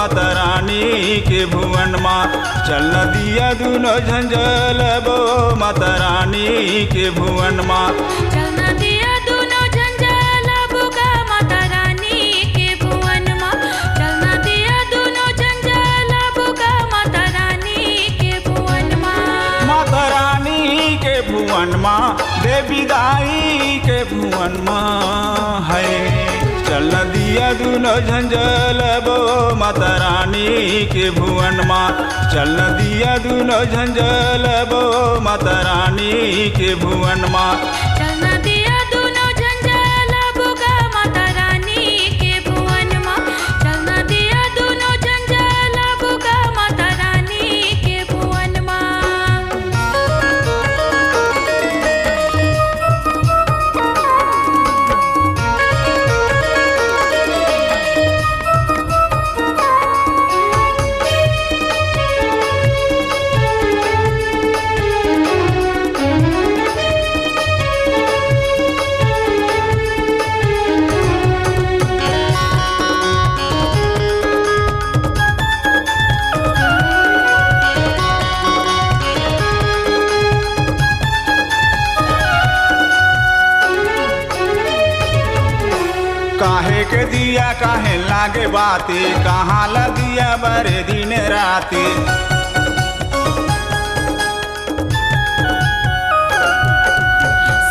माता रानी के भुवन माँ। चल दिया दोनों झंझल बो माता रानी के भुवन माँ। चलना दिया दोनों झंझल बुगा माता रानी के भुवन माँ। चलना दिया दोनों झंझल बुगा माता रानी के भुवन माँ। माता रानी के भुवन माँ देवी दाई के भुवन माँ है। चल दिया दोनों झंझल बो माता रानी के भुवन माँ। चल दिया दोनों झंझल बो माता रानी के भुवन माँ। चलना दिया दोनों झंझल बुगा माता रानी के भुवन माँ। चलना दिया दोनों झंझल बुगा माता रानी के भुवन माँ। काहे के दिया काहे लागे बाती, कहाँ ला दिया बरे दिन राती।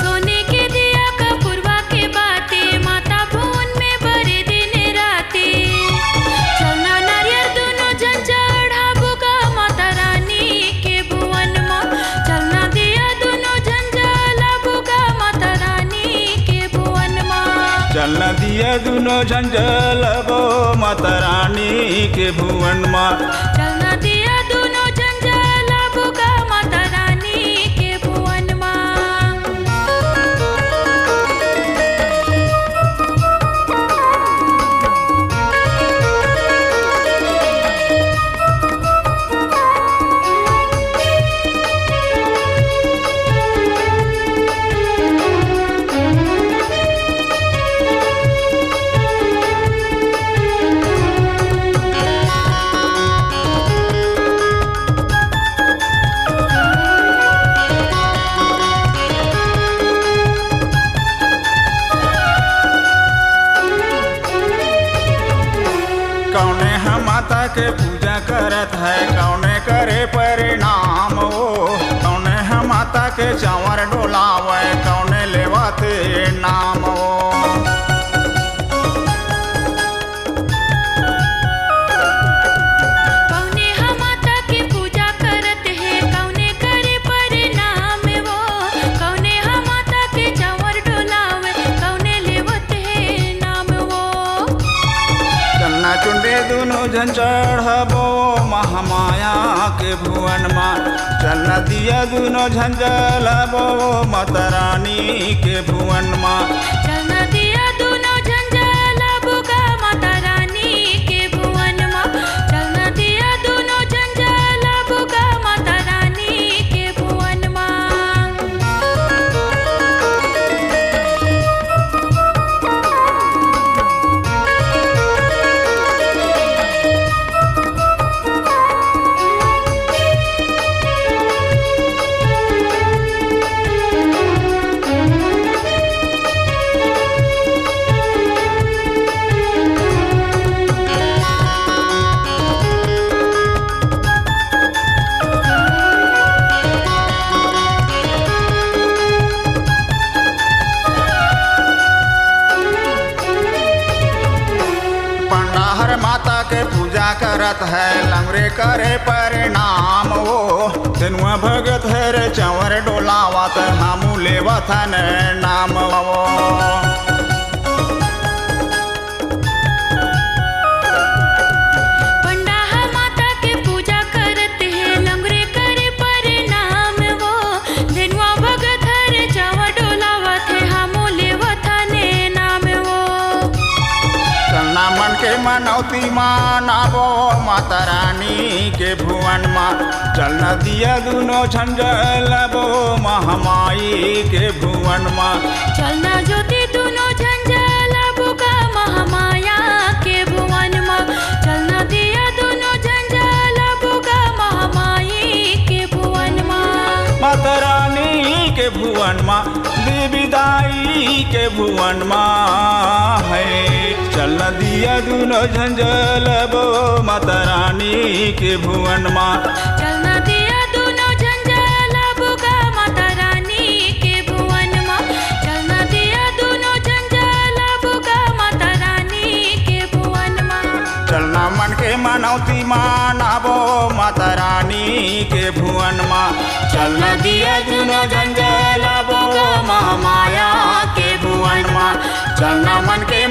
सोने के दिया कपूरवा के बाते माता भुवन में बरे दिन राते। चलना नारियल दोनों जन चढ़ा बुगा माता रानी के भुवन माँ। चलना दिया दोनों जन जला बुगा माता रानी के भुवन माँ। चल दिया दोनों झंझल बो माता रानी के भुवन माँ। चलना दिया दोनों जन जला बुगा माता रानी के भुवन माँ। कौने हम माता के पूजा करत है, कौने करे परिणाम हो। कौने हम माता के चावर डोलावे, कौने लेवाते नाम हो। कौने हम माता के पूजा करत है, कौने करे परिणाम वो। कौने हम माता के चावर डोलावे, कौने लेवत है नाम वो। चलना चुंडे दोनों झन चढ़बो महामाया के भुवन माँ। चलना दिया दोनों झंझल बो माता रानी के भुवन माँ। चलना दिया दोनों झंझल बुगा माता रानी के भुवन माँ। चलना दिया दोनों झंझल बुगा माता रानी के भुवन माँ। माता के पूजा करत है, लंगरे करे परिणाम हो। दिनुआ भगत है रे चंवर डोलावत, हमू लेवत है नाम वो। पंडा माता के पूजा करत है, लंगरे करे परिणाम वो। दिनुआ भगत हरे चावा डोलावत है, हमू लेवत ने नाम वो। चलना मन के मनौती मानाबो माता रानी के भुवन माँ। चलना दिया दोनों झंझलबो महामाई के भुवन माँ। चलना ज्योति दोनों झंझल बुगा महामाया के भुवन माँ। चलना दिया भुवन माँ देवी दाई के भुवन माँ है। चल दिया दोनों झंझलबो माता रानी के भुवन माँ। चलना दिया दोनों झंझलबो का माता रानी के भुवन माँ। चलना दिया दोनों झंझलबो का माता रानी के भुवन माँ। चलना मन के मनौती मानाबो माता रानी के भुवन माँ। चलना दिया दोनों झंझलबो महामाया के भुवन माँ। चलना मन के